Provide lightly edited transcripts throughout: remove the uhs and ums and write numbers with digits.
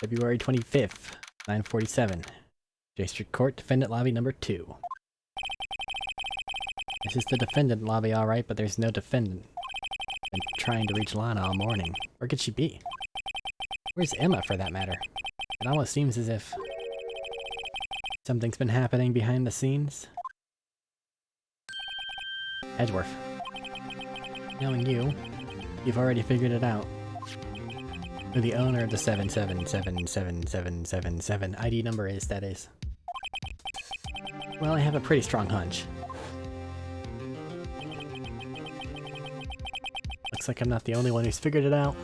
February 25th, 9:47. District Court, Defendant Lobby number 2. This is the defendant lobby, alright, but there's no defendant. Been trying to reach Lana all morning. Where could she be? Where's Emma, for that matter? It almost seems as if something's been happening behind the scenes. Edgeworth. Knowing you, you've already figured it out. Who the owner of the 77777777 ID number is, that is. Well, I have a pretty strong hunch. Looks like I'm not the only one who's figured it out.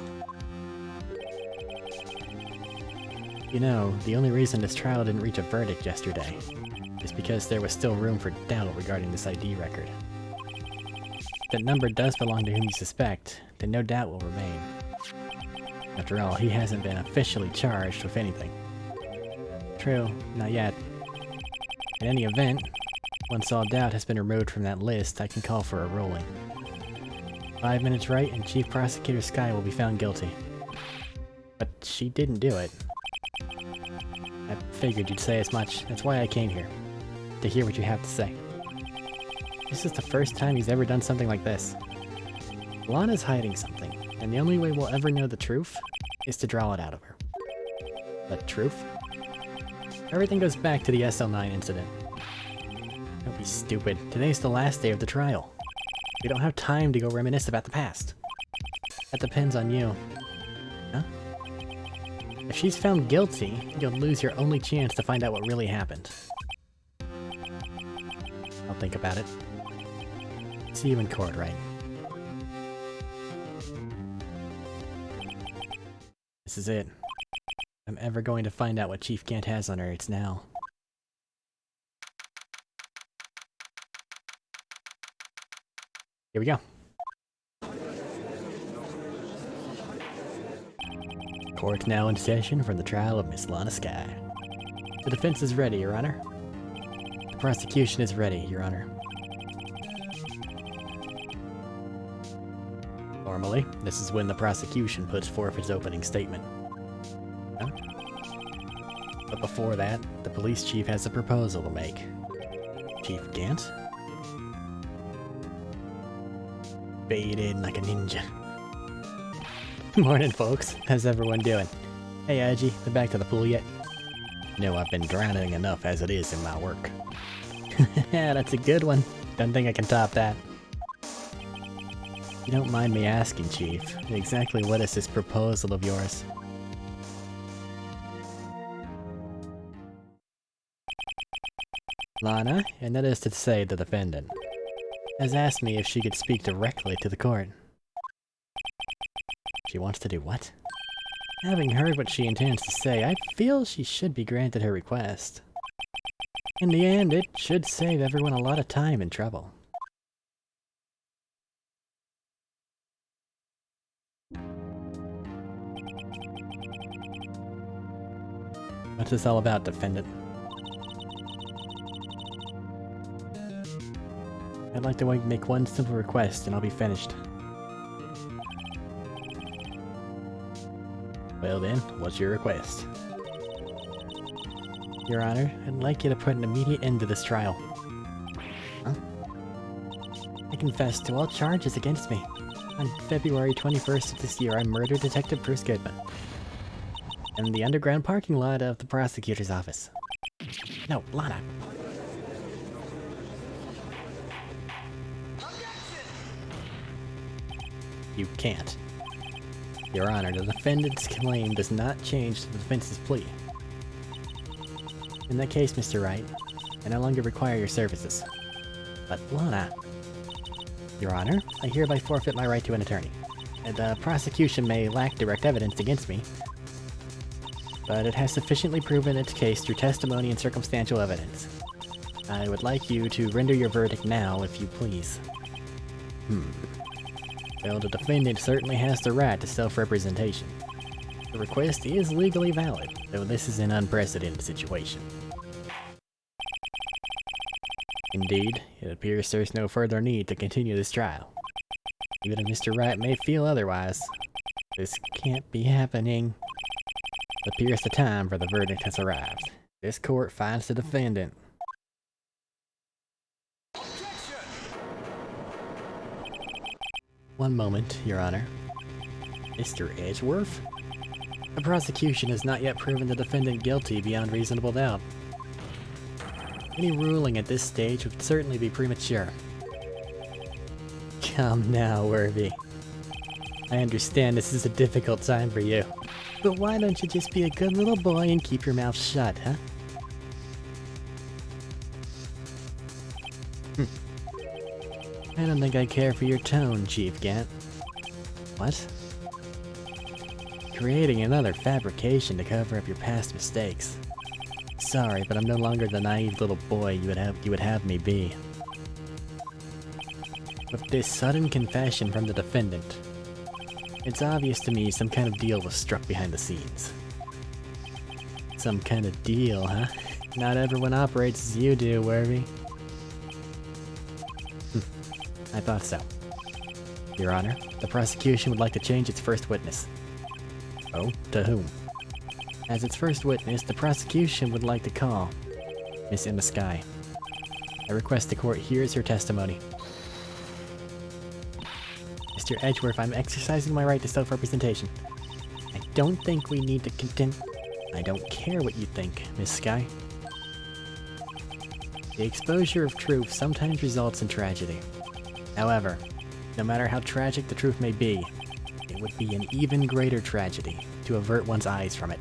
You know, the only reason this trial didn't reach a verdict yesterday is because there was still room for doubt regarding this ID record. If that number does belong to whom you suspect, then no doubt will remain. After all, he hasn't been officially charged with anything. True, not yet. In any event, once all doubt has been removed from that list, I can call for a ruling. 5 minutes right and Chief Prosecutor Skye will be found guilty. But she didn't do it. I figured you'd say as much. That's why I came here. To hear what you have to say. This is the first time he's ever done something like this. Lana's hiding something, and the only way we'll ever know the truth is to draw it out of her. The truth? Everything goes back to the SL9 incident. Don't be stupid. Today's the last day of the trial. We don't have time to go reminisce about the past. That depends on you. Huh? If she's found guilty, you'll lose your only chance to find out what really happened. I'll think about it. See you in court, Wright. This is it. If I'm ever going to find out what Chief Gant has on her, it's now. Here we go. Court now in session for the trial of Miss Lana Skye. The defense is ready, Your Honor. The prosecution is ready, Your Honor. Normally, this is when the prosecution puts forth its opening statement. Huh? But before that, the police chief has a proposal to make. Chief Gant? Fade in like a ninja. Morning, folks. How's everyone doing? Hey, Aji, been back to the pool yet? No, I've been drowning enough as it is in my work. Yeah, that's a good one. Don't think I can top that. You don't mind me asking, Chief, exactly what is this proposal of yours? Lana, and that is to say the defendant, has asked me if she could speak directly to the court. She wants to do what? Having heard what she intends to say, I feel she should be granted her request. In the end, it should save everyone a lot of time and trouble. What's this all about, defendant? I'd like to make one simple request and I'll be finished. Well then, what's your request? Your Honor, I'd like you to put an immediate end to this trial. Huh? I confess to all charges against me. On February 21st of this year, I murdered Detective Bruce Goodman in the underground parking lot of the prosecutor's office. No, Lana. You can't. Your Honor, the defendant's claim does not change the defense's plea. In that case, Mr. Wright, I no longer require your services. But Lana... Your Honor, I hereby forfeit my right to an attorney. And the prosecution may lack direct evidence against me, but it has sufficiently proven its case through testimony and circumstantial evidence. I would like you to render your verdict now, if you please. Well, the defendant certainly has the right to self-representation. The request is legally valid, though this is an unprecedented situation. Indeed, it appears there's no further need to continue this trial. Even if Mr. Wright may feel otherwise, this can't be happening. It appears the time for the verdict has arrived. This court finds the defendant. One moment, Your Honor. Mr. Edgeworth? The prosecution has not yet proven the defendant guilty beyond reasonable doubt. Any ruling at this stage would certainly be premature. Come now, Worthy. I understand this is a difficult time for you, but why don't you just be a good little boy and keep your mouth shut, huh? I don't think I care for your tone, Chief Gant. What? Creating another fabrication to cover up your past mistakes. Sorry, but I'm no longer the naive little boy you would have me be. With this sudden confession from the defendant, it's obvious to me some kind of deal was struck behind the scenes. Some kind of deal, huh? Not everyone operates as you do, Worthy. I thought so. Your Honor, the prosecution would like to change its first witness. Oh, to whom? As its first witness, the prosecution would like to call Miss Emma Skye. I request the court hears her testimony. Mr. Edgeworth, I'm exercising my right to self-representation. I don't think we need to contend. I don't care what you think, Miss Skye. The exposure of truth sometimes results in tragedy. However, no matter how tragic the truth may be, it would be an even greater tragedy to avert one's eyes from it.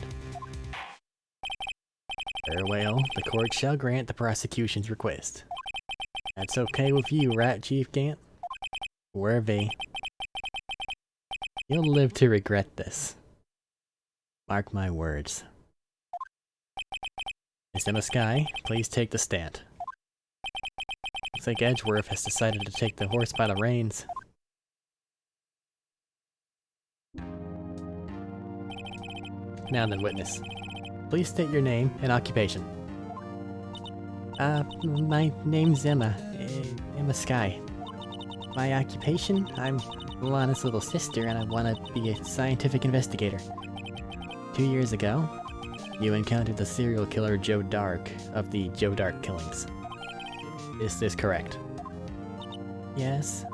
Farewell, the court shall grant the prosecution's request. That's okay with you, right, Chief Gant? Worthy. You'll live to regret this. Mark my words. Miss Emma Skye, please take the stand. Looks like Edgeworth has decided to take the horse by the reins. Now then, witness. Please state your name and occupation. My name's Emma. Emma Skye. My occupation? I'm Lana's little sister and I want to be a scientific investigator. 2 years ago, you encountered the serial killer Joe Dark of the Joe Dark killings. Is this correct? Yes.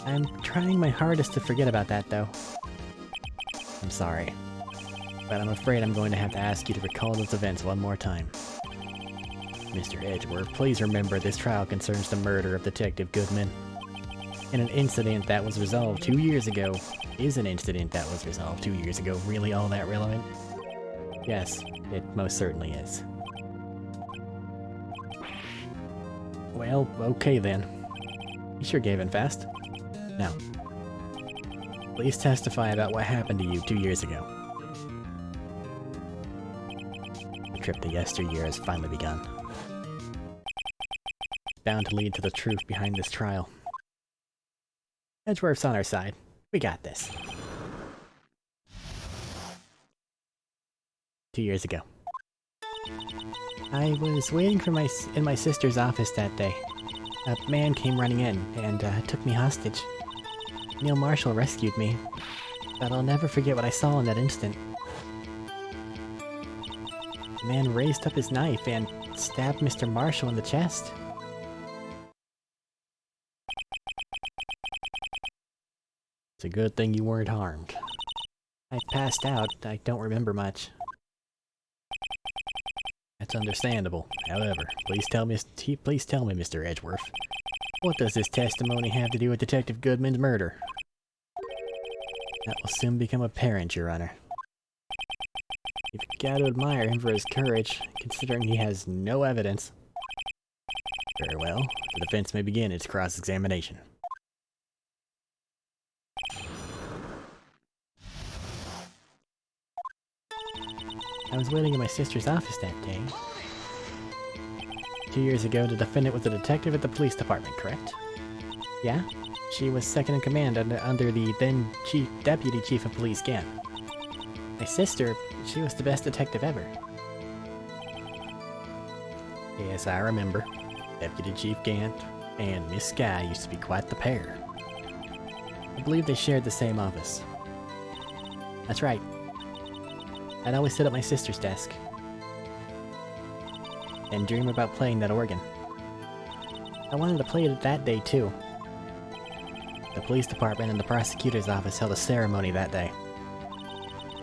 I'm trying my hardest to forget about that, though. I'm sorry, but I'm afraid I'm going to have to ask you to recall those events one more time. Mr. Edgeworth, please remember this trial concerns the murder of Detective Goodman. And an incident that was resolved 2 years ago is an incident that was resolved 2 years ago really all that relevant? Yes, it most certainly is. Well, okay then. You sure gave in fast. Now, please testify about what happened to you 2 years ago. The trip to yesteryear has finally begun. It's bound to lead to the truth behind this trial. Edgeworth's on our side. We got this. 2 years ago. I was waiting for in my sister's office that day. A man came running in and took me hostage. Neil Marshall rescued me, but I'll never forget what I saw in that instant. The man raised up his knife and stabbed Mr. Marshall in the chest. It's a good thing you weren't harmed. I passed out. I don't remember much. That's understandable. However, please tell me, Mr. Edgeworth, what does this testimony have to do with Detective Goodman's murder? That will soon become apparent, Your Honor. You've got to admire him for his courage, considering he has no evidence. Very well, the defense may begin its cross-examination. I was waiting in my sister's office that day. 2 years ago, the defendant was a detective at the police department, correct? Yeah? She was second in command under the then Deputy Chief of Police Gant. My sister, she was the best detective ever. Yes, I remember. Deputy Chief Gant and Miss Skye used to be quite the pair. I believe they shared the same office. That's right. I'd always sit at my sister's desk and dream about playing that organ. I wanted to play it that day too. The police department and the prosecutor's office held a ceremony that day.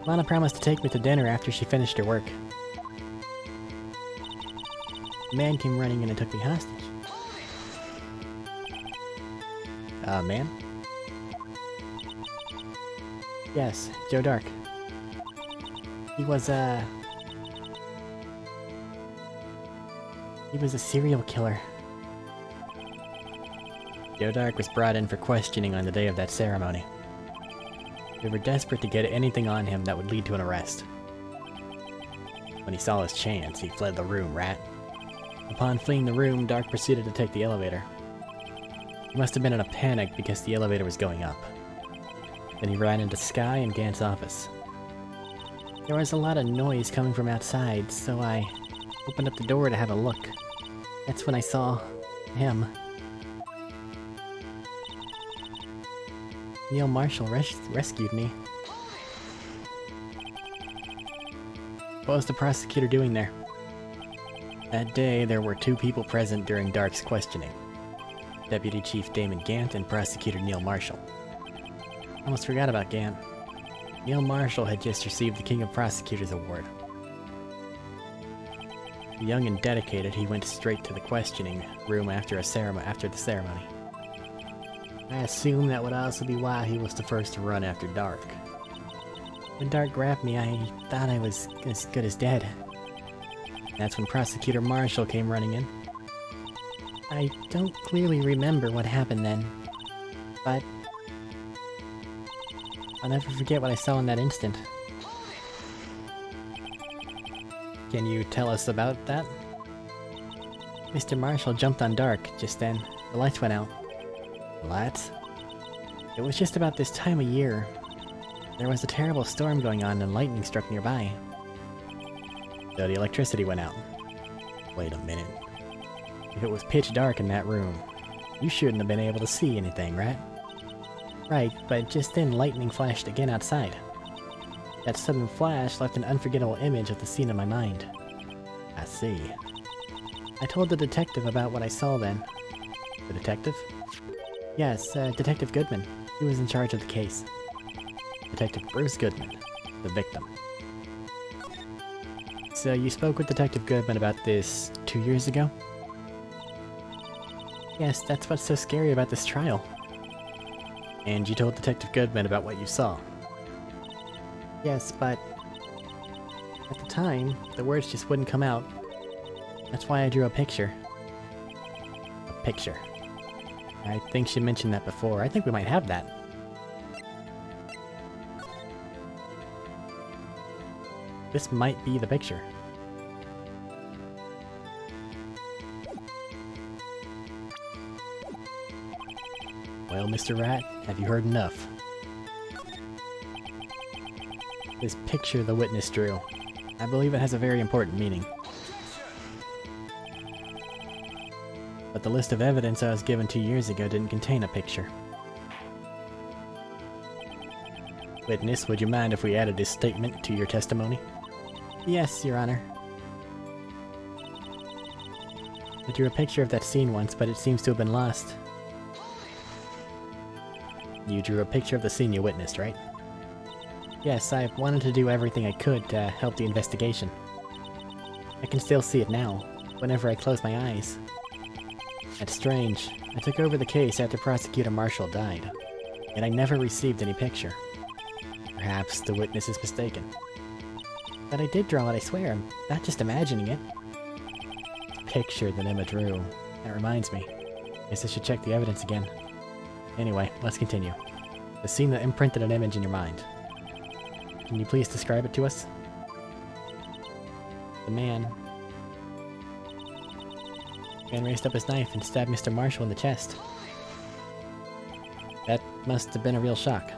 Lana promised to take me to dinner after she finished her work. A man came running in and took me hostage. Man? Yes, Joe Dark. He was a serial killer. Joe Dark was brought in for questioning on the day of that ceremony. We were desperate to get anything on him that would lead to an arrest. When he saw his chance, he fled the room, Rat. Upon fleeing the room, Dark proceeded to take the elevator. He must have been in a panic because the elevator was going up. Then he ran into Sky and Gant's office. There was a lot of noise coming from outside, so I opened up the door to have a look. That's when I saw him. Neil Marshall rescued me. What was the prosecutor doing there? That day, there were 2 people present during Dark's questioning. Deputy Chief Damon Gant and Prosecutor Neil Marshall. I almost forgot about Gant. Neil Marshall had just received the King of Prosecutors Award. Young and dedicated, he went straight to the questioning room after the ceremony. I assume that would also be why he was the first to run after Dark. When Dark grabbed me, I thought I was as good as dead. That's when Prosecutor Marshall came running in. I don't clearly remember what happened then, but I'll never forget what I saw in that instant. Can you tell us about that? Mr. Marshall jumped on Dark just then. The lights went out. The lights? It was just about this time of year. There was a terrible storm going on and lightning struck nearby. So the electricity went out. Wait a minute. If it was pitch dark in that room, you shouldn't have been able to see anything, right? Right, but just then lightning flashed again outside. That sudden flash left an unforgettable image of the scene in my mind. I see. I told the detective about what I saw then. The detective? Yes, Detective Goodman. He was in charge of the case. Detective Bruce Goodman, the victim. So you spoke with Detective Goodman about this 2 years ago? Yes, that's what's so scary about this trial. And you told Detective Goodman about what you saw? Yes, but at the time, the words just wouldn't come out. That's why I drew a picture. A picture. I think she mentioned that before. I think we might have that. This might be the picture. Well, Mr. Rat, have you heard enough? This picture the witness drew. I believe it has a very important meaning. But the list of evidence I was given 2 years ago didn't contain a picture. Witness, would you mind if we added this statement to your testimony? Yes, Your Honor. I drew a picture of that scene once, but it seems to have been lost. You drew a picture of the scene you witnessed, right? Yes, I wanted to do everything I could to help the investigation. I can still see it now, whenever I close my eyes. That's strange. I took over the case after Prosecutor Marshall died, and I never received any picture. Perhaps the witness is mistaken. But I did draw it, I swear. I'm not just imagining it. Picture that Emma drew. That reminds me. Guess I should check the evidence again. Anyway, let's continue. The scene that imprinted an image in your mind. Can you please describe it to us? The man raised up his knife and stabbed Mr. Marshall in the chest. That must have been a real shock.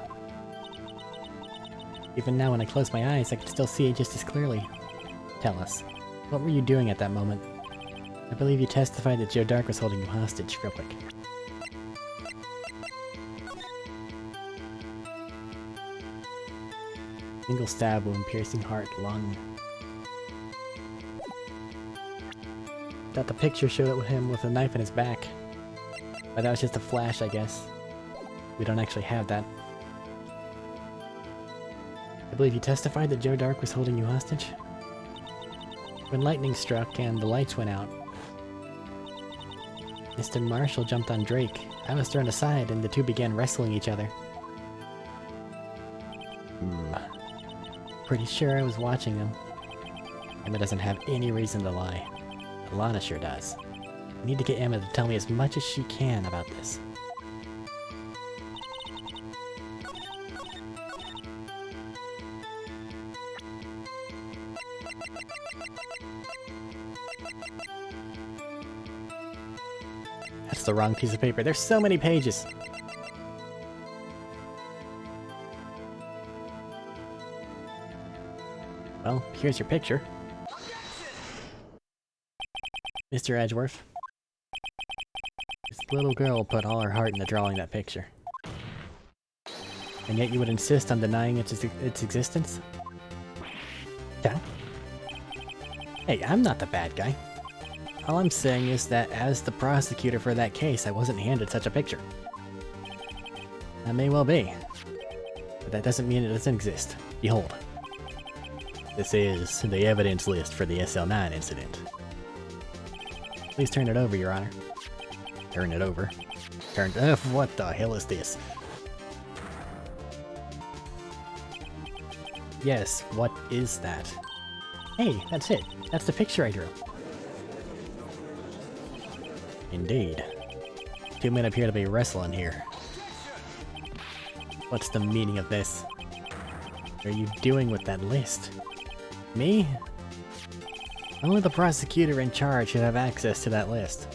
Even now when I close my eyes, I can still see it just as clearly. Tell us, what were you doing at that moment? I believe you testified that Joe Dark was holding you hostage, real quick. Single stab wound, piercing heart, lung. Thought the picture showed him with a knife in his back. But that was just a flash, I guess. We don't actually have that. I believe you testified that Joe Dark was holding you hostage? When lightning struck and the lights went out, Mr. Marshall jumped on Drake. I was thrown aside and the two began wrestling each other. Pretty sure I was watching them. Emma doesn't have any reason to lie. Alana sure does. I need to get Emma to tell me as much as she can about this. That's the wrong piece of paper. There's so many pages! Well, here's your picture. Mr. Edgeworth. This little girl put all her heart into drawing that picture. And yet you would insist on denying its existence? Yeah? Hey, I'm not the bad guy. All I'm saying is that as the prosecutor for that case, I wasn't handed such a picture. That may well be. But that doesn't mean it doesn't exist. Behold. This is the evidence list for the SL9 incident. Please turn it over, Your Honor. Turn it over. What the hell is this? Yes, what is that? Hey, that's it. That's the picture I drew. Indeed. Two men appear to be wrestling here. What's the meaning of this? What are you doing with that list? Me? Only the prosecutor in charge should have access to that list.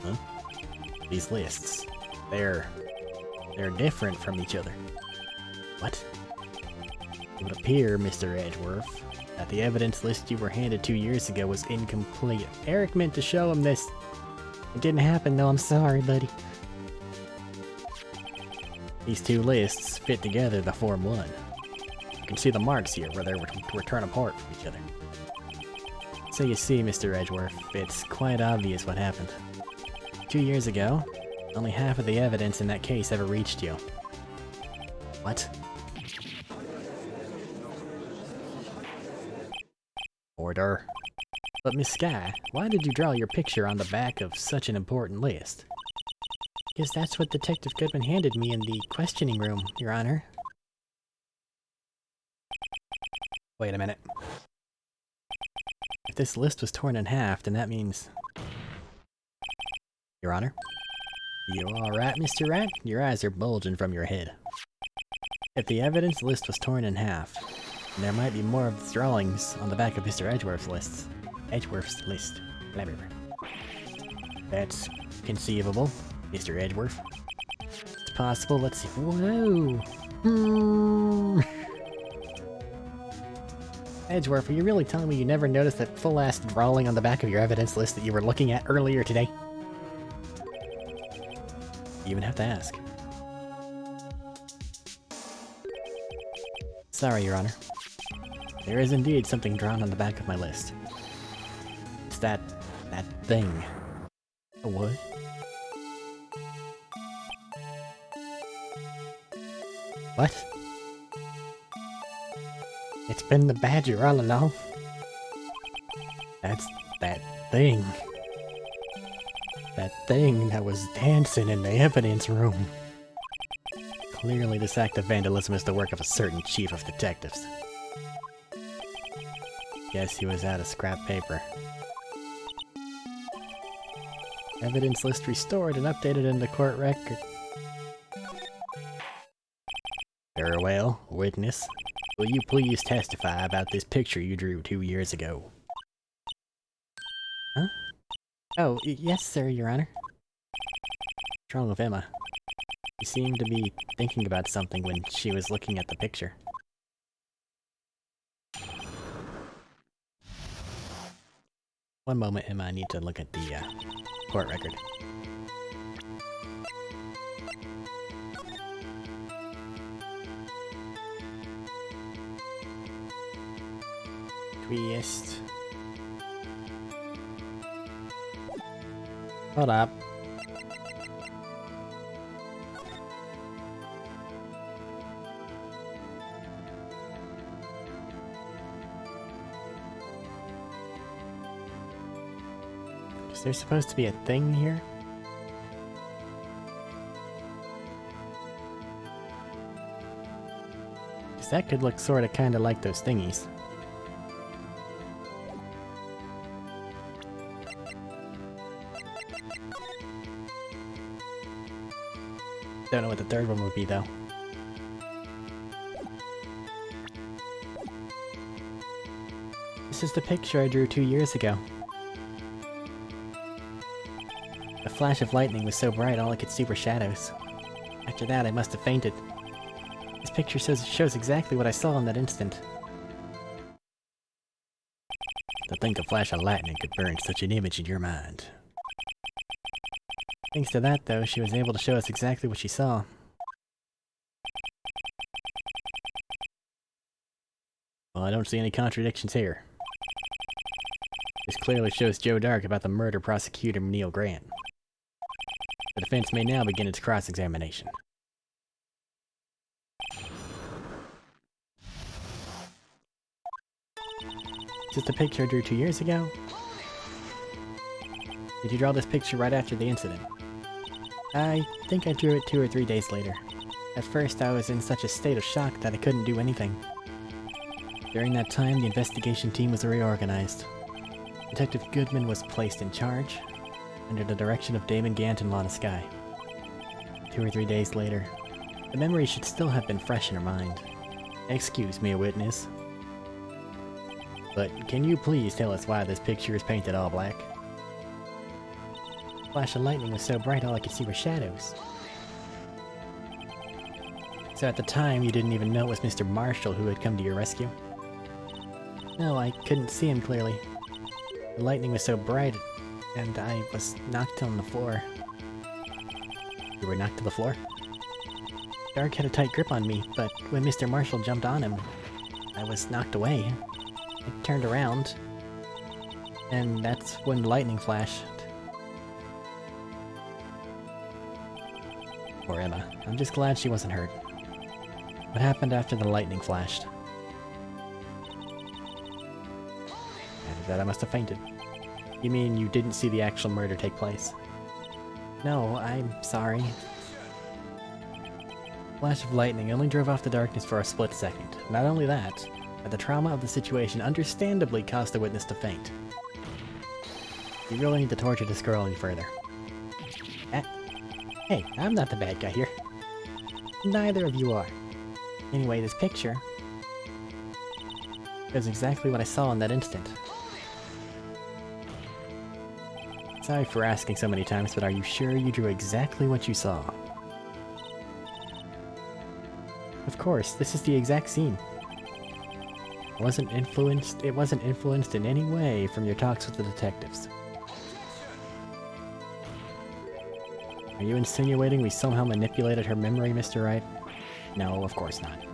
Huh? These lists. They're different from each other. What? It would appear, Mr. Edgeworth, that the evidence list you were handed 2 years ago was incomplete. Arik meant to show him this. It didn't happen though, I'm sorry, buddy. These two lists fit together to form one. You can see the marks here where they were torn apart from each other. So you see, Mr. Edgeworth, it's quite obvious what happened. 2 years ago, only half of the evidence in that case ever reached you. What? Order. But Miss Sky, why did you draw your picture on the back of such an important list? Because that's what Detective Goodman handed me in the questioning room, Your Honor. Wait a minute. If this list was torn in half, then that means... Your Honor? You alright, Mr. Wright? Your eyes are bulging from your head. If the evidence list was torn in half, then there might be more of the drawings on the back of Mr. Edgeworth's list. Blah, blah, blah. That's conceivable, Mr. Edgeworth. It's possible, let's see. Whoa! Edgeworth, are you really telling me you never noticed that full-ass drawing on the back of your evidence list that you were looking at earlier today? You even have to ask. Sorry, Your Honor. There is indeed something drawn on the back of my list. It's that thing. A what? What? It's been the badger all along. That's that thing. That thing that was dancing in the evidence room. Clearly this act of vandalism is the work of a certain chief of detectives. Guess he was out of scrap paper. Evidence list restored and updated in the court record. Very well, witness. Will you please testify about this picture you drew 2 years ago? Huh? Oh, yes, sir, Your Honor. What's wrong with Emma? She seemed to be thinking about something when she was looking at the picture. One moment, Emma, I need to look at the court record. Twist. Hold up. Is there supposed to be a thing here? Because that could look sorta kinda like those thingies. Don't know what the third one would be though. This is the picture I drew 2 years ago. The flash of lightning was so bright all I could see were shadows. After that I must have fainted. This picture shows exactly what I saw in that instant. To think a flash of lightning could burn such an image in your mind. Thanks to that, though, she was able to show us exactly what she saw. Well, I don't see any contradictions here. This clearly shows Joe Dark about the murder prosecutor Neil Grant. The defense may now begin its cross-examination. Is this the picture I drew 2 years ago? Did you draw this picture right after the incident? I think I drew it 2 or 3 days later. At first, I was in such a state of shock that I couldn't do anything. During that time, the investigation team was reorganized. Detective Goodman was placed in charge, under the direction of Damon Gant and Lana Skye. 2 or 3 days later, the memory should still have been fresh in her mind. Excuse me, witness. But can you please tell us why this picture is painted all black? The flash of lightning was so bright all I could see were shadows. So at the time, you didn't even know it was Mr. Marshall who had come to your rescue? No, I couldn't see him clearly. The lightning was so bright, and I was knocked on the floor. You were knocked to the floor? Dark had a tight grip on me, but when Mr. Marshall jumped on him, I was knocked away. I turned around, and that's when the lightning flashed. Poor Emma. I'm just glad she wasn't hurt. What happened after the lightning flashed? After that I must have fainted. You mean you didn't see the actual murder take place? No, I'm sorry. Flash of lightning only drove off the darkness for a split second. Not only that, but the trauma of the situation understandably caused the witness to faint. You really need to torture this girl any further. Hey, I'm not the bad guy here. Neither of you are. Anyway, this picture shows exactly what I saw in that instant. Sorry for asking so many times, but are you sure you drew exactly what you saw? Of course, this is the exact scene. It wasn't influenced in any way from your talks with the detectives. Are you insinuating we somehow manipulated her memory, Mr. Wright? No, of course not.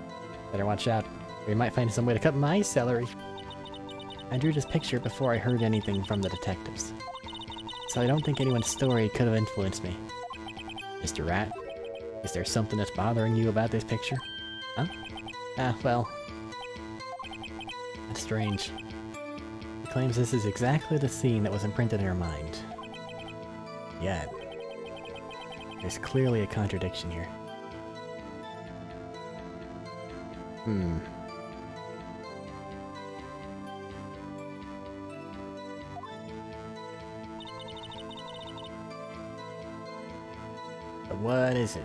Better watch out, or you might find some way to cut my salary. I drew this picture before I heard anything from the detectives. So I don't think anyone's story could have influenced me. Mr. Rat, is there something that's bothering you about this picture? Huh? Well... That's strange. He claims this is exactly the scene that was imprinted in her mind. Yet, there's clearly a contradiction here. But what is it?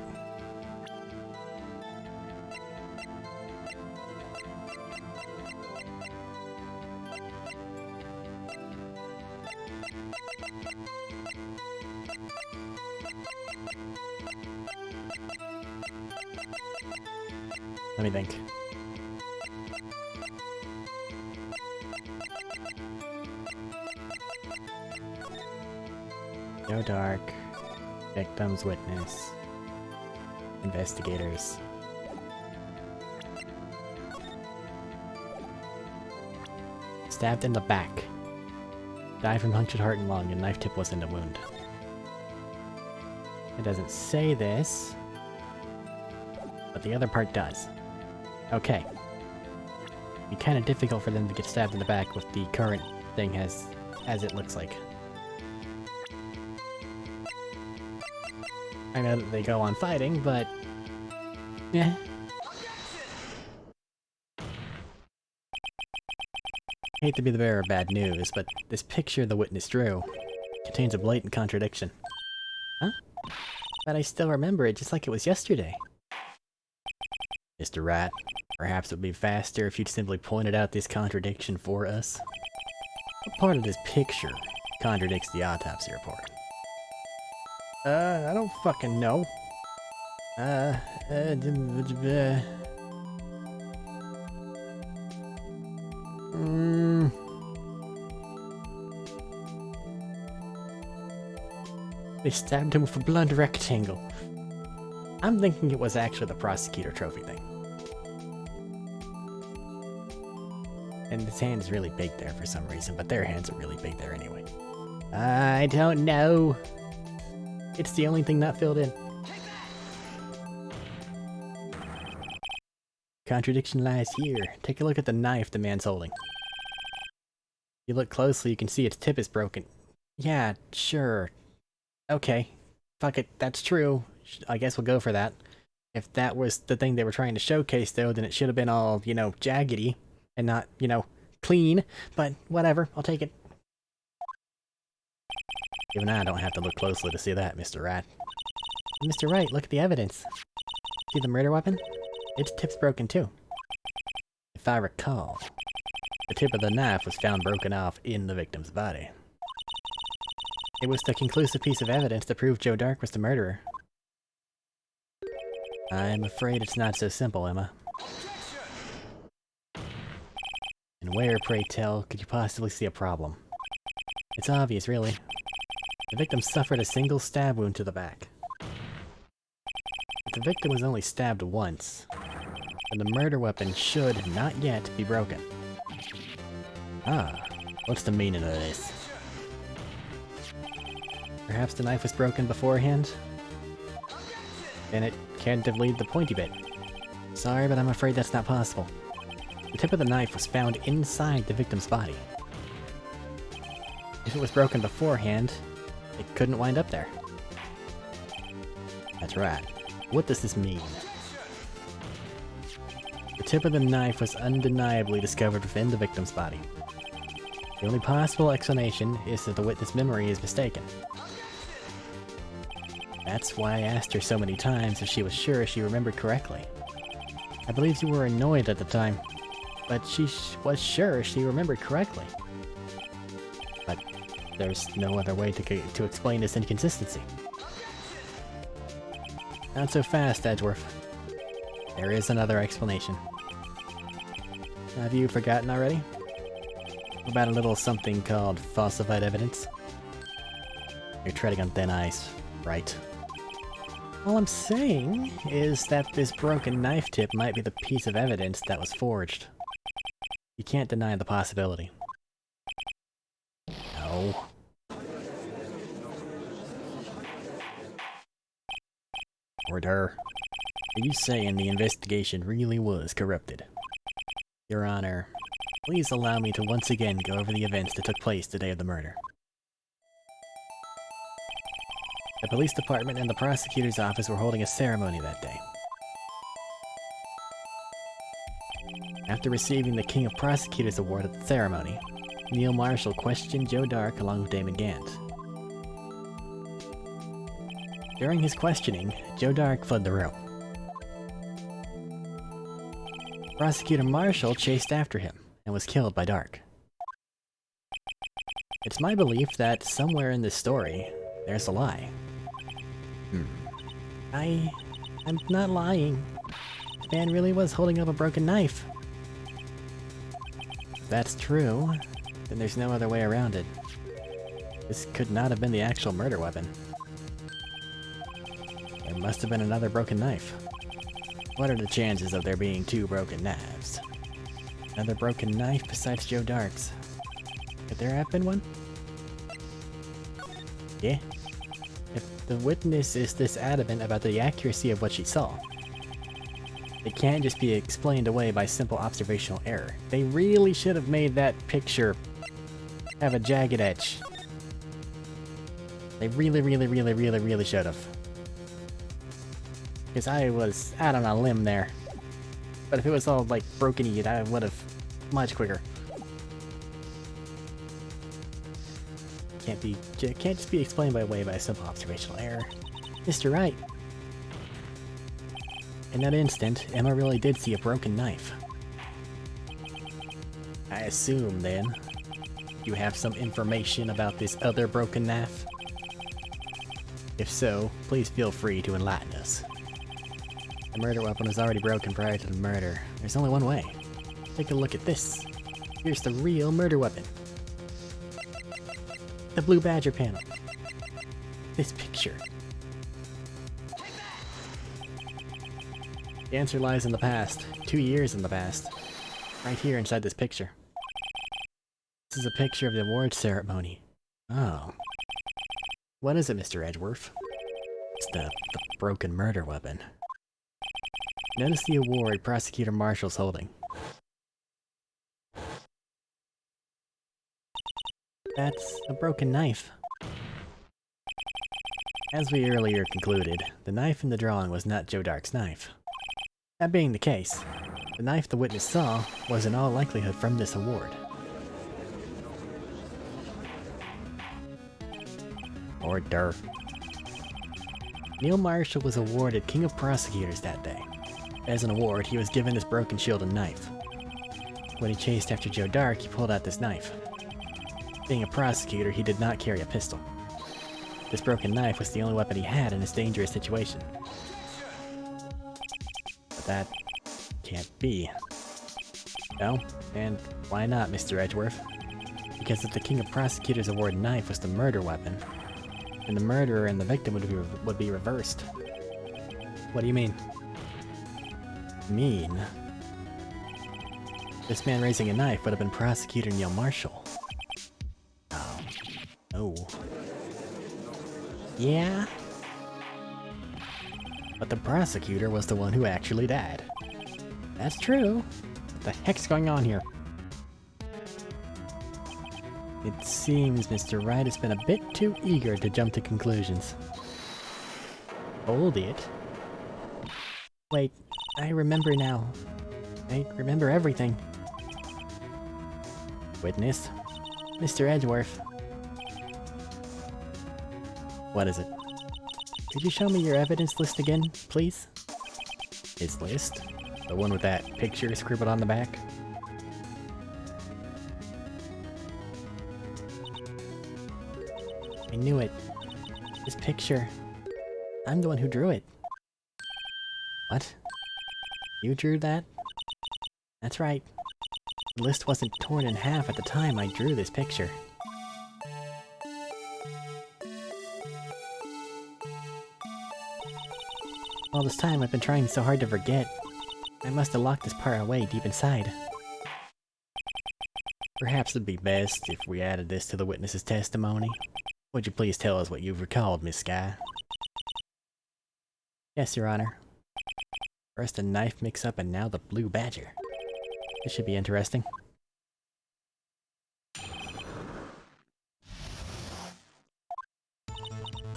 Let me think. No dark. Victim's witness. Investigators. Stabbed in the back. Died from punctured heart and lung, and knife tip was in the wound. It doesn't say this, but the other part does. Okay. It'd be kind of difficult for them to get stabbed in the back with the current thing as it looks like. I know that they go on fighting, but... yeah. Hate to be the bearer of bad news, but this picture the witness drew contains a blatant contradiction. Huh? But I still remember it just like it was yesterday. Mr. Wright, perhaps it would be faster if you'd simply pointed out this contradiction for us. What part of this picture contradicts the autopsy report? I don't fucking know. They stabbed him with a blunt rectangle. I'm thinking it was actually the prosecutor trophy thing. And his hand's really big there for some reason, but their hands are really big there anyway. I don't know. It's the only thing not filled in. Contradiction lies here. Take a look at the knife the man's holding. If you look closely, you can see its tip is broken. Yeah, sure. Okay. Fuck it, that's true. I guess we'll go for that. If that was the thing they were trying to showcase, though, then it should have been all, you know, jaggedy and not, you know, clean. But whatever, I'll take it. Even I don't have to look closely to see that, Mr. Wright. Mr. Wright, look at the evidence. See the murder weapon? Its tip's broken too. If I recall, the tip of the knife was found broken off in the victim's body. It was the conclusive piece of evidence to prove Joe Dark was the murderer. I'm afraid it's not so simple, Emma. And where, pray tell, could you possibly see a problem? It's obvious, really. The victim suffered a single stab wound to the back. If the victim was only stabbed once, then the murder weapon should not yet be broken. Ah, what's the meaning of this? Perhaps the knife was broken beforehand? And it can't have lead the pointy bit. Sorry, but I'm afraid that's not possible. The tip of the knife was found inside the victim's body. If it was broken beforehand, it couldn't wind up there. That's right. What does this mean? The tip of the knife was undeniably discovered within the victim's body. The only possible explanation is that the witness' memory is mistaken. That's why I asked her so many times if she was sure she remembered correctly. I believe you were annoyed at the time, but she was sure she remembered correctly. But there's no other way to explain this inconsistency. Not so fast, Edgeworth. There is another explanation. Have you forgotten already? About a little something called falsified evidence? You're treading on thin ice, right? All I'm saying is that this broken knife tip might be the piece of evidence that was forged. You can't deny the possibility. No. Order. Are you saying the investigation really was corrupted? Your Honor, please allow me to once again go over the events that took place the day of the murder. The police department and the prosecutor's office were holding a ceremony that day. After receiving the King of Prosecutors Award at the ceremony, Neil Marshall questioned Joe Dark along with Damon Gant. During his questioning, Joe Dark fled the room. Prosecutor Marshall chased after him and was killed by Dark. It's my belief that somewhere in this story, there's a lie. I'm not lying. The man really was holding up a broken knife. If that's true, then there's no other way around it. This could not have been the actual murder weapon. There must have been another broken knife. What are the chances of there being two broken knives? Another broken knife besides Joe Dark's. Could there have been one? Yeah. If the witness is this adamant about the accuracy of what she saw, it can't just be explained away by simple observational error. They really should have made that picture have a jagged edge. They really should have. Because I was out on a limb there. But if it was all like broken-y, I would have much quicker. Can't just be explained away by a simple observational error. Mr. Wright. In that instant, Emma really did see a broken knife. I assume, then, you have some information about this other broken knife? If so, please feel free to enlighten us. The murder weapon was already broken prior to the murder. There's only one way. Take a look at this. Here's the real murder weapon. The Blue Badger panel. This picture. The answer lies in the past. 2 years in the past. Right here inside this picture. This is a picture of the award ceremony. Oh. What is it, Mr. Edgeworth? It's the broken murder weapon. Notice the award Prosecutor Marshall's holding. That's a broken knife. As we earlier concluded, the knife in the drawing was not Joe Dark's knife. That being the case, the knife the witness saw was in all likelihood from this award. Or Durr. Neil Marshall was awarded King of Prosecutors that day. As an award, he was given this broken shield and knife. When he chased after Joe Dark, he pulled out this knife. Being a prosecutor, he did not carry a pistol. This broken knife was the only weapon he had in this dangerous situation. But that can't be. No? And why not, Mr. Edgeworth? Because if the King of Prosecutors award knife was the murder weapon, then the murderer and the victim would be reversed. What do you mean? Mean? This man raising a knife would have been Prosecutor Neil Marshall. Oh. Yeah? But the prosecutor was the one who actually died. That's true. What the heck's going on here? It seems Mr. Wright has been a bit too eager to jump to conclusions. Hold it. Wait, I remember now. I remember everything. Witness? Mr. Edgeworth. What is it? Could you show me your evidence list again, please? His list? The one with that picture scribbled on the back? I knew it. This picture. I'm the one who drew it. What? You drew that? That's right. The list wasn't torn in half at the time I drew this picture. All this time I've been trying so hard to forget. I must have locked this part away deep inside. Perhaps it'd be best if we added this to the witness's testimony. Would you please tell us what you've recalled, Miss Skye? Yes, Your Honor. First a knife mix-up and now the Blue Badger. This should be interesting.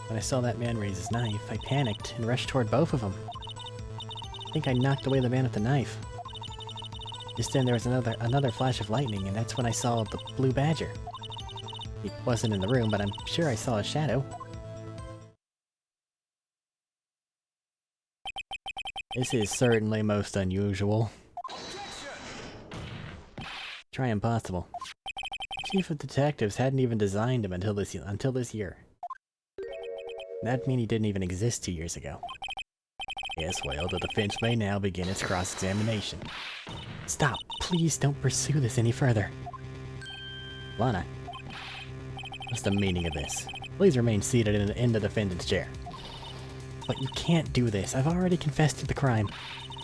When I saw that man raise his knife, I panicked and rushed toward both of them. I think I knocked away the man with the knife. Just then there was another flash of lightning, and that's when I saw the Blue Badger. He wasn't in the room, but I'm sure I saw a shadow. This is certainly most unusual. Try impossible. Chief of Detectives hadn't even designed him until this year. That'd mean he didn't even exist 2 years ago. Yes, well, the defense may now begin its cross-examination. Stop! Please don't pursue this any further. Lana. What's the meaning of this? Please remain seated in the defendant's chair. But you can't do this. I've already confessed to the crime.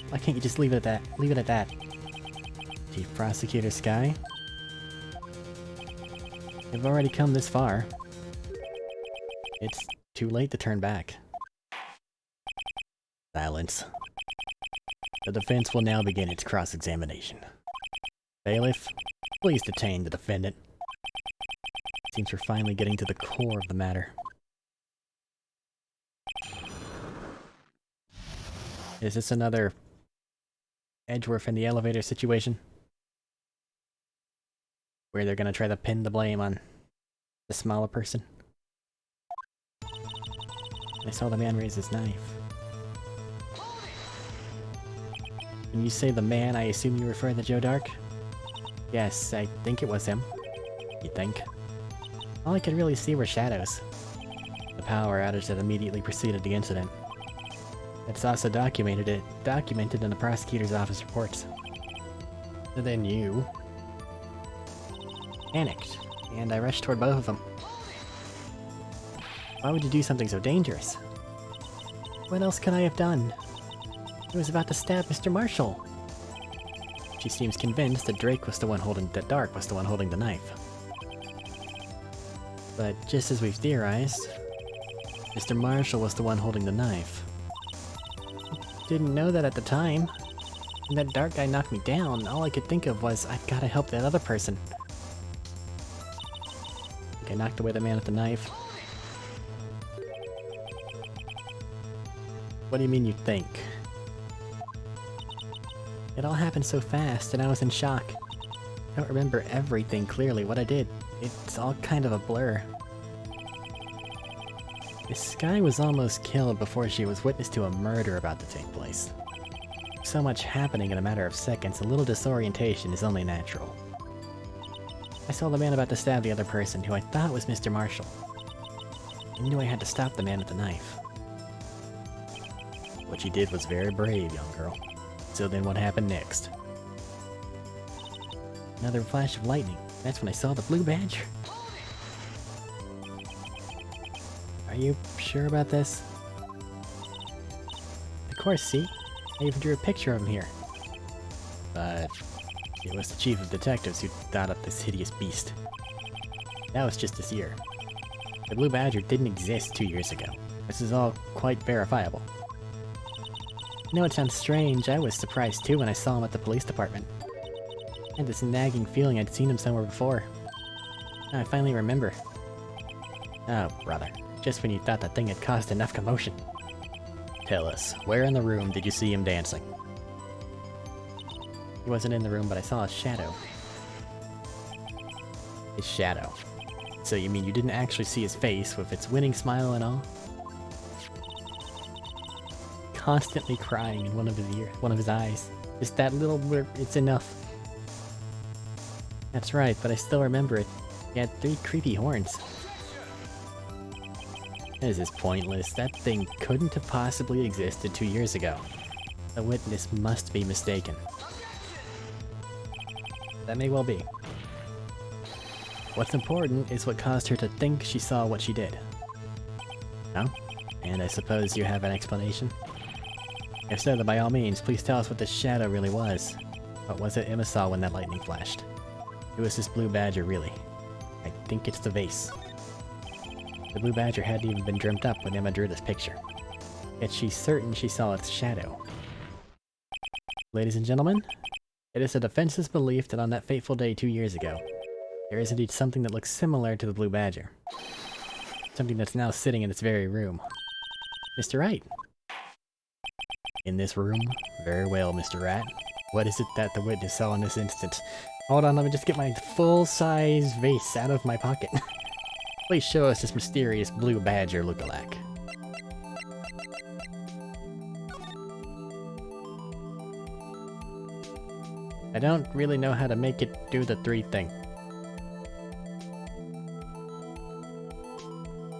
Why can't you just leave it at that? Leave it at that. Chief Prosecutor Sky. You've already come this far. It's too late to turn back. Silence. The defense will now begin its cross-examination. Bailiff, please detain the defendant. Seems we're finally getting to the core of the matter. Is this another Edgeworth in the elevator situation? Where they're gonna try to pin the blame on the smaller person? I saw the man raise his knife. When you say the man, I assume you refer to Joe Dark? Yes, I think it was him. You think? All I could really see were shadows. The power outage that immediately preceded the incident. It's also documented in the prosecutor's office reports. And then you panicked, and I rushed toward both of them. Why would you do something so dangerous? What else could I have done? He was about to stab Mr. Marshall. She seems convinced that Dark was the one holding the knife. But just as we've theorized, Mr. Marshall was the one holding the knife. Didn't know that at the time. When that dark guy knocked me down, all I could think of was, I've gotta help that other person. Think I knocked away the man with the knife? What do you mean you think? It all happened so fast, and I was in shock. I don't remember everything clearly what I did. It's all kind of a blur. This guy was almost killed before she was witness to a murder about to take place. So much happening in a matter of seconds, a little disorientation is only natural. I saw the man about to stab the other person, who I thought was Mr. Marshall. I knew I had to stop the man with the knife. What you did was very brave, young girl. So then what happened next? Another flash of lightning. That's when I saw the blue badger. Are you sure about this? Of course, see? I even drew a picture of him here. But it was the chief of detectives who thought up this hideous beast. That was just this year. The blue badger didn't exist 2 years ago. This is all quite verifiable. I know it sounds strange, I was surprised too when I saw him at the police department. I had this nagging feeling I'd seen him somewhere before. Now I finally remember. Oh, brother. Just when you thought that thing had caused enough commotion. Tell us, where in the room did you see him dancing? He wasn't in the room, but I saw a shadow. His shadow. So you mean you didn't actually see his face with its winning smile and all? Constantly crying in one of his eyes. Just that little blurb, it's enough. That's right, but I still remember it. He had 3 creepy horns. This is pointless. That thing couldn't have possibly existed 2 years ago. The witness must be mistaken. That may well be. What's important is what caused her to think she saw what she did. Oh? And I suppose you have an explanation? If so, then by all means, please tell us what this shadow really was. What was it Emma saw when that lightning flashed? Who is this blue badger, really? I think it's the vase. The blue badger hadn't even been dreamt up when Emma drew this picture. Yet she's certain she saw its shadow. Ladies and gentlemen, it is the defense's belief that on that fateful day 2 years ago, there is indeed something that looks similar to the blue badger. Something that's now sitting in this very room. Mr. Wright! In this room? Very well, Mr. Rat. What is it that the witness saw in this instant? Hold on, let me just get my full-size vase out of my pocket. Please show us this mysterious blue badger look-alike. I don't really know how to make it do the 3 thing.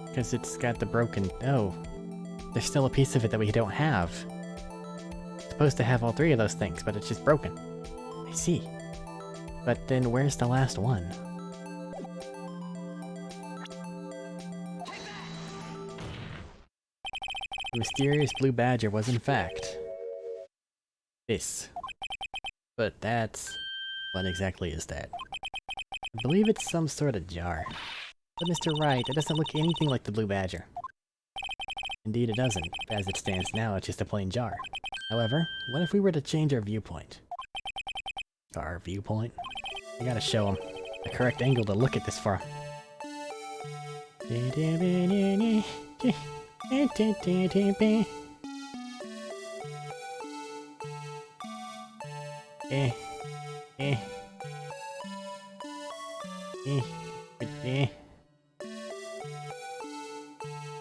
Because it's got the broken... Oh. There's still a piece of it that we don't have. It's supposed to have all 3 of those things, but it's just broken. I see. But then where's the last one? The mysterious blue badger was in fact... this. But that's... What exactly is that? I believe it's some sort of jar. But Mr. Wright, it doesn't look anything like the Blue Badger. Indeed it doesn't. As it stands now, it's just a plain jar. However, what if we were to change our viewpoint? Our viewpoint? I gotta show him the correct angle to look at this from.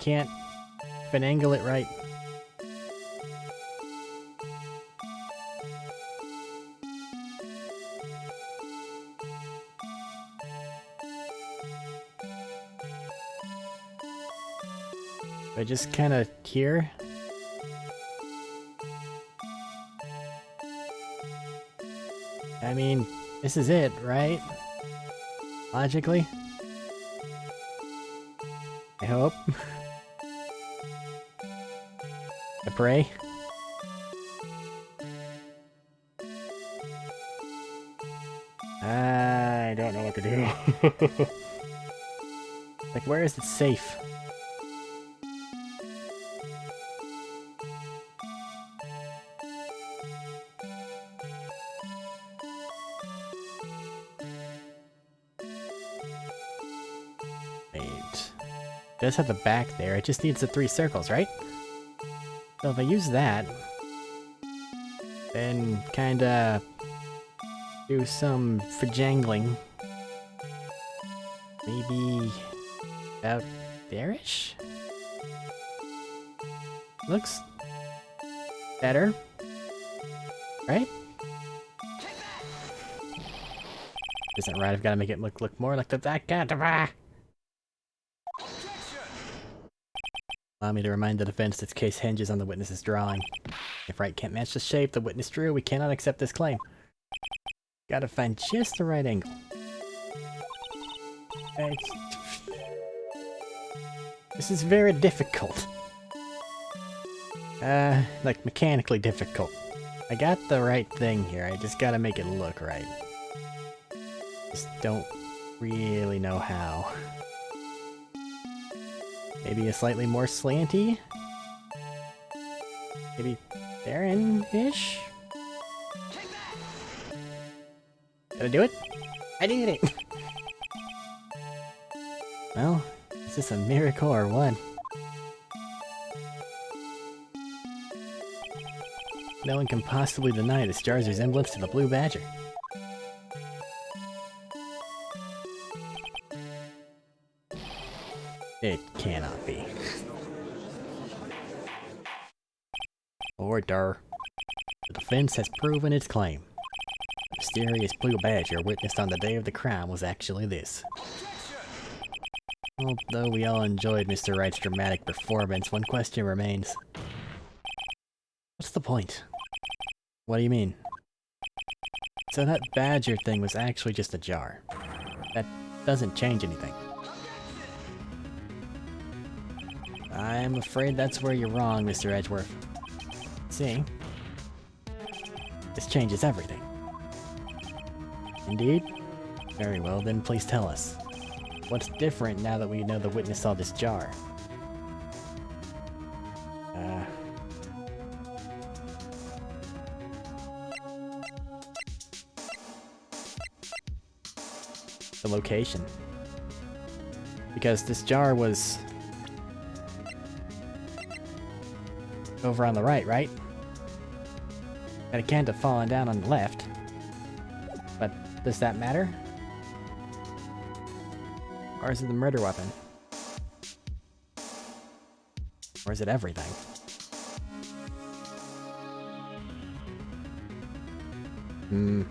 Can't finagle it right. I just kind of here. I mean, this is it, right? Logically? I hope. I pray. I don't know what to do. Like, where is it safe? It does have the back there, it just needs the 3 circles, right? So if I use that, then kinda do some fajangling, maybe about there-ish? Looks better, right? Isn't right, I've gotta make it look more like the that guy. Allow me to remind the defense this case hinges on the witness's drawing. If Wright can't match the shape the witness drew, we cannot accept this claim. Gotta find just the right angle. This is very difficult. Like mechanically difficult. I got the right thing here, I just gotta make it look right. Just don't really know how. Maybe a slightly more slanty? Maybe Baron-ish? Did I do it? I did it! Well, is this a miracle or what? No one can possibly deny this jar's resemblance to the Blue Badger. It cannot be. Order. The defense has proven its claim. The mysterious Blue Badger witnessed on the day of the crime was actually this. Although we all enjoyed Mr. Wright's dramatic performance, one question remains. What's the point? What do you mean? So that badger thing was actually just a jar. That doesn't change anything. I'm afraid that's where you're wrong, Mr. Edgeworth. See? This changes everything. Indeed? Very well, then please tell us. What's different now that we know the witness saw this jar? The location. Because this jar was over on the right? And it can't have fallen down on the left. But does that matter? Or is it the murder weapon? Or is it everything? I'm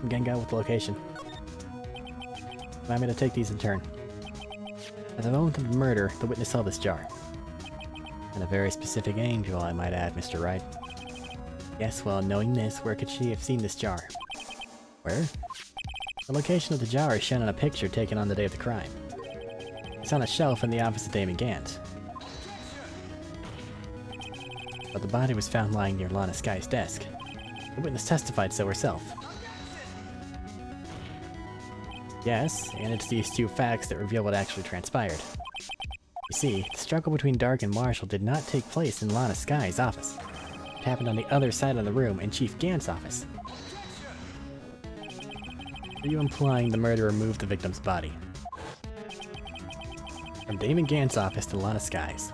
gonna go with the location. Allow me to take these in turn. At the moment of the murder, the witness saw this jar. And a very specific angle, I might add, Mr. Wright. Yes, well, knowing this, where could she have seen this jar? Where? The location of the jar is shown on a picture taken on the day of the crime. It's on a shelf in the office of Damon Gant. but the body was found lying near Lana Sky's desk. The witness testified so herself. Yes, and it's these two facts that reveal what actually transpired. You see, the struggle between Dark and Marshall did not take place in Lana Sky's office. It happened on the other side of the room in Chief Gant's office. Are you implying the murderer moved the victim's body from Damon Gant's office to Lana Sky's?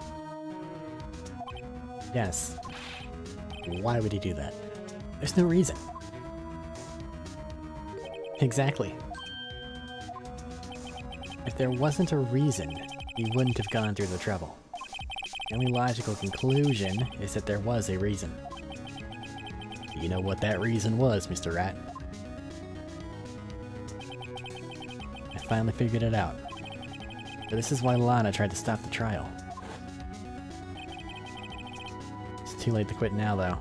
Yes. Why would he do that? There's no reason. Exactly. If there wasn't a reason, he wouldn't have gone through the trouble. The only logical conclusion is that there was a reason. You know what that reason was, Mr. Rat? I finally figured it out. But this is why Lana tried to stop the trial. It's too late to quit now, though.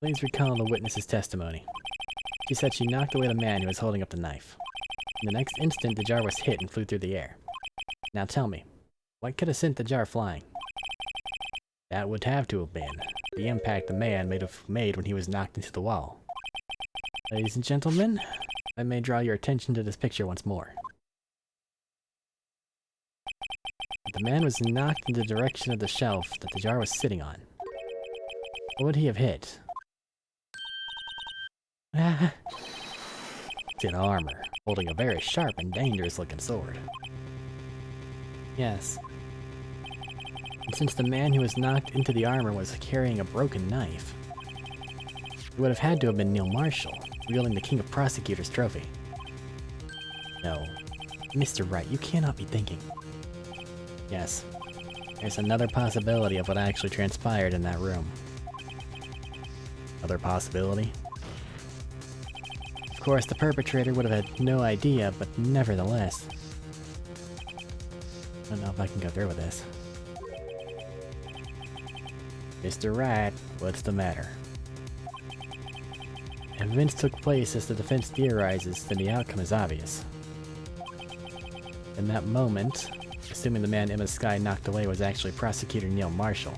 Please recall the witness's testimony. She said she knocked away the man who was holding up the knife. In the next instant, the jar was hit and flew through the air. Now tell me, what could have sent the jar flying? That would have to have been the impact the man made when he was knocked into the wall. Ladies and gentlemen, I may draw your attention to this picture once more. The man was knocked in the direction of the shelf that the jar was sitting on. What would he have hit? It's in armor, holding a very sharp and dangerous-looking sword. Yes. And since the man who was knocked into the armor was carrying a broken knife, it would have had to have been Neil Marshall, wielding the King of Prosecutors trophy. No. Mr. Wright, you cannot be thinking. Yes. There's another possibility of what actually transpired in that room. Other possibility? Of course, the perpetrator would have had no idea, but nevertheless. I don't know if I can go through with this. Mr. Wright, what's the matter? If events took place as the defense theorizes, then the outcome is obvious. In that moment, assuming the man Emma Sky knocked away was actually Prosecutor Neil Marshall.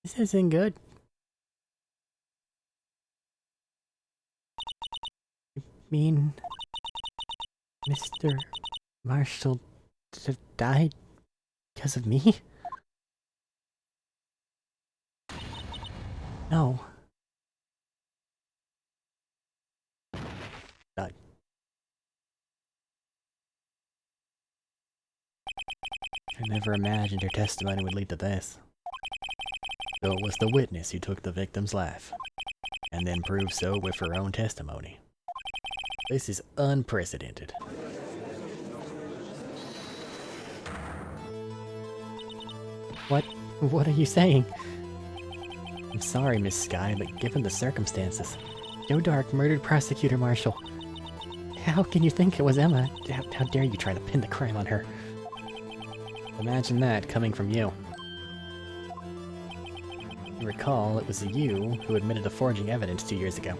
This isn't good. You mean Mr. Marshall died because of me? No. Died. I never imagined her testimony would lead to this. So it was the witness who took the victim's life, and then proved so with her own testimony. This is unprecedented. What are you saying? I'm sorry, Miss Sky, but given the circumstances, Joe Dark murdered Prosecutor Marshall. How can you think it was Emma? How dare you try to pin the crime on her? Imagine that coming from you. You recall, it was you who admitted to forging evidence 2 years ago.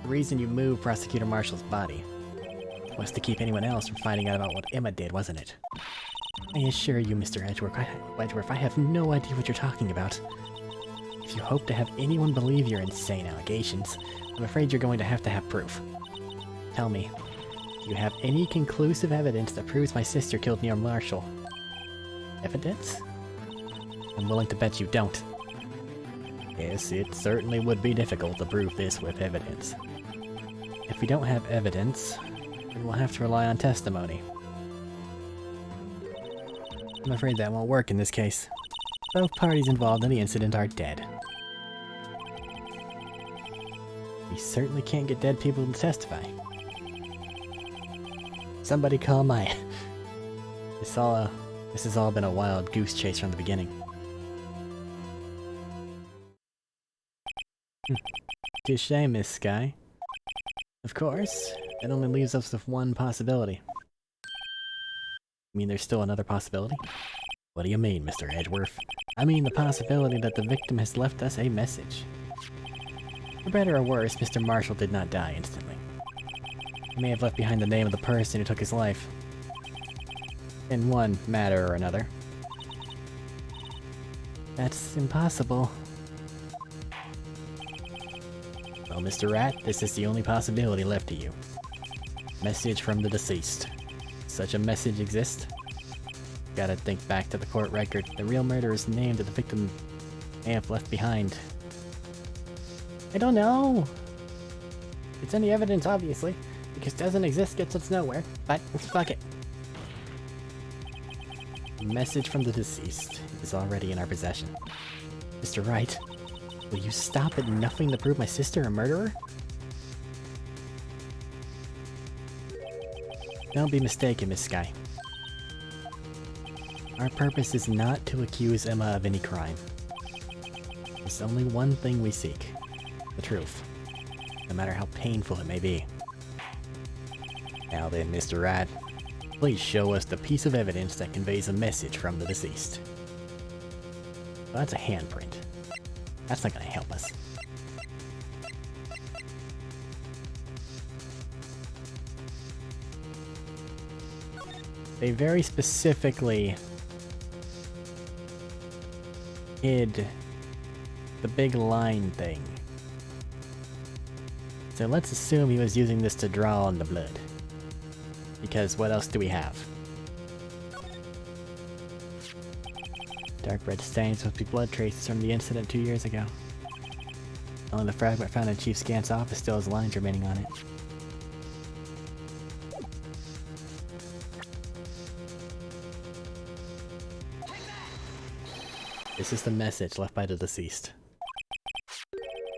The reason you moved Prosecutor Marshall's body was to keep anyone else from finding out about what Emma did, wasn't it? I assure you, Mr. Edgeworth, I have no idea what you're talking about. If you hope to have anyone believe your insane allegations, I'm afraid you're going to have proof. Tell me, do you have any conclusive evidence that proves my sister killed Neil Marshall? Evidence? I'm willing to bet you don't. Yes, it certainly would be difficult to prove this with evidence. If we don't have evidence, then we'll have to rely on testimony. I'm afraid that won't work in this case. Both parties involved in the incident are dead. We certainly can't get dead people to testify. Somebody call Maya. This has all been a wild goose chase from the beginning. Touche, Miss Sky. Of course, that only leaves us with one possibility. You mean there's still another possibility? What do you mean, Mr. Edgeworth? I mean the possibility that the victim has left us a message. For better or worse, Mr. Marshall did not die instantly. He may have left behind the name of the person who took his life. In one matter or another. That's impossible. Well, Mr. Rat, this is the only possibility left to you. Message from the deceased. Such a message exists? Gotta think back to the court record. The real murderer's name that the victim may have left behind. I don't know! It's any evidence, obviously, because doesn't exist gets us nowhere, but fuck it. A message from the deceased is already in our possession. Mr. Wright, will you stop at nothing to prove my sister a murderer? Don't be mistaken, Miss Sky. Our purpose is not to accuse Emma of any crime. There's only one thing we seek. The truth. No matter how painful it may be. Now then, Mr. Wright, please show us the piece of evidence that conveys a message from the deceased. Well, that's a handprint. That's not gonna help us. They very specifically hid the big line thing. So let's assume he was using this to draw on the blood. Because what else do we have? Dark red stains must be blood traces from the incident 2 years ago. Only the fragment found in Chief Scant's office still has lines remaining on it. This is the message left by the deceased.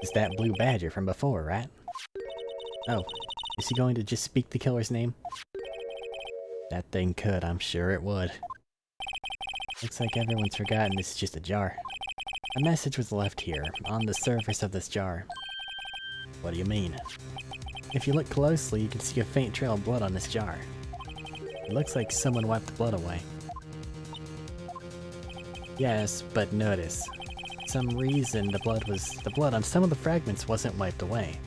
It's that blue badger from before, right? Oh, is he going to just speak the killer's name? That thing could, I'm sure it would. Looks like everyone's forgotten this is just a jar. A message was left here, on the surface of this jar. What do you mean? If you look closely, you can see a faint trail of blood on this jar. It looks like someone wiped the blood away. Yes, but notice. For some reason the blood on some of the fragments wasn't wiped away.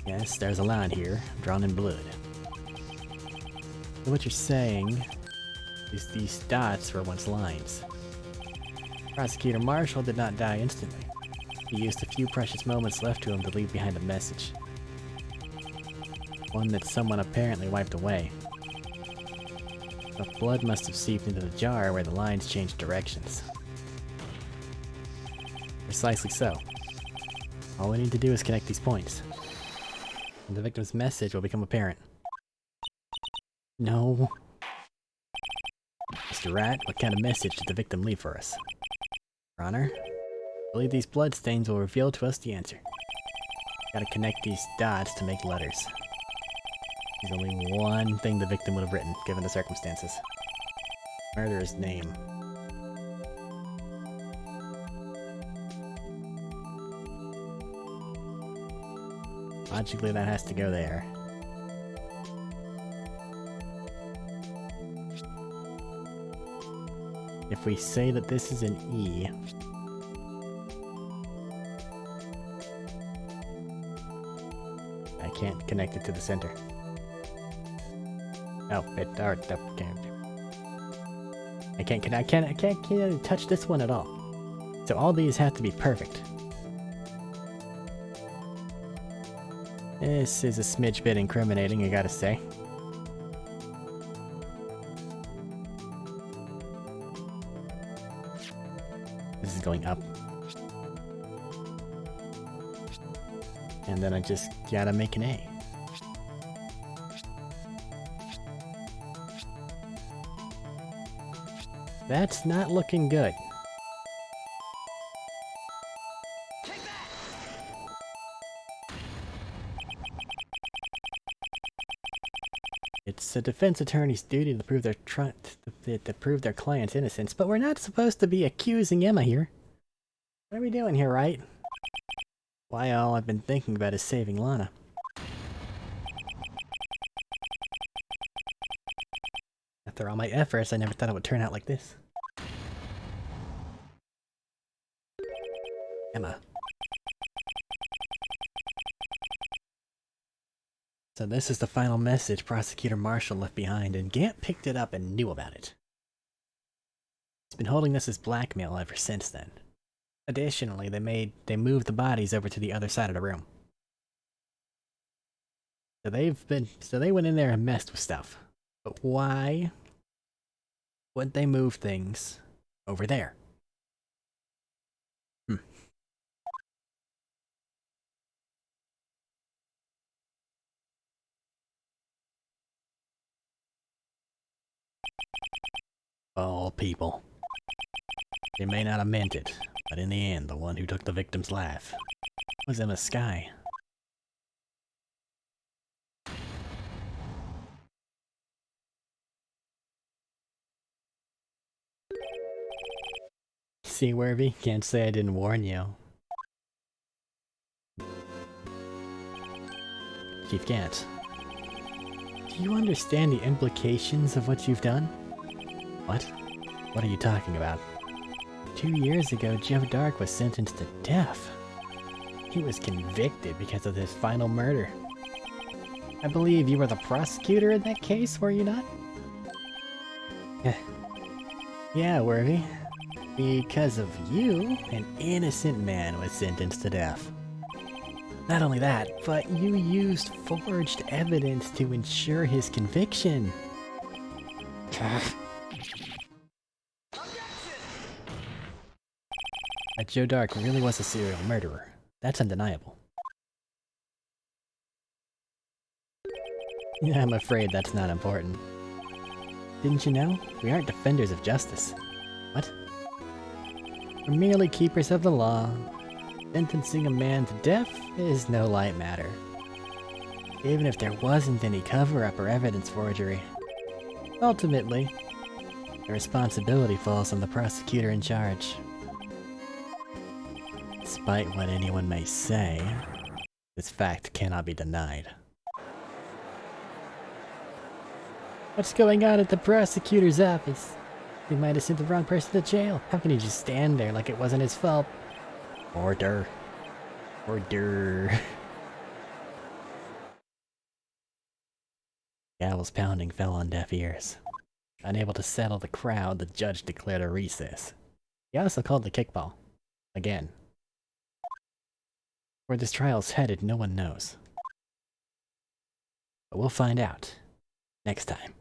Yes, there's a line here, drawn in blood. So what you're saying is these dots were once lines. Prosecutor Marshall did not die instantly. He used the few precious moments left to him to leave behind a message. One that someone apparently wiped away. But blood must have seeped into the jar where the lines changed directions. Precisely so. All we need to do is connect these points. And the victim's message will become apparent. No. Mr. Rat, what kind of message did the victim leave for us? Your Honor, I believe these bloodstains will reveal to us the answer. Gotta connect these dots to make letters. There's only one thing the victim would have written, given the circumstances. Murderer's name. Logically, that has to go there. If we say that this is an E, I can't connect it to the center. Oh, it can't. I can't touch this one at all. So all these have to be perfect. This is a smidge bit incriminating, I gotta say. This is going up. And then I just gotta make an A. That's not looking good. It's a defense attorney's duty to prove their client's innocence, but we're not supposed to be accusing Emma here. What are we doing here, right? Why, all I've been thinking about is saving Lana. After all my efforts, I never thought it would turn out like this. Emma. So this is the final message Prosecutor Marshall left behind, and Gant picked it up and knew about it. He's been holding this as blackmail ever since then. Additionally, they moved the bodies over to the other side of the room. So they went in there and messed with stuff. But why would they move things over there? All people. They may not have meant it, but in the end, the one who took the victim's life was Emma Skye. See, Worthy? Can't say I didn't warn you. Chief Gant, do you understand the implications of what you've done? What? What are you talking about? 2 years ago, Joe Dark was sentenced to death. He was convicted because of his final murder. I believe you were the prosecutor in that case, were you not? Yeah, Worthy. Because of you, an innocent man was sentenced to death. Not only that, but you used forged evidence to ensure his conviction. That Joe Dark really was a serial murderer. That's undeniable. Yeah, I'm afraid that's not important. Didn't you know? We aren't defenders of justice. What? We're merely keepers of the law. Sentencing a man to death is no light matter. Even if there wasn't any cover-up or evidence forgery. Ultimately, the responsibility falls on the prosecutor in charge. Despite what anyone may say, this fact cannot be denied. What's going on at the prosecutor's office? They might have sent the wrong person to jail. How can he just stand there like it wasn't his fault? Order. Order. Gavel's pounding fell on deaf ears. Unable to settle the crowd, the judge declared a recess. He also called the kickball. Again. Where this trial's headed, no one knows. But we'll find out next time.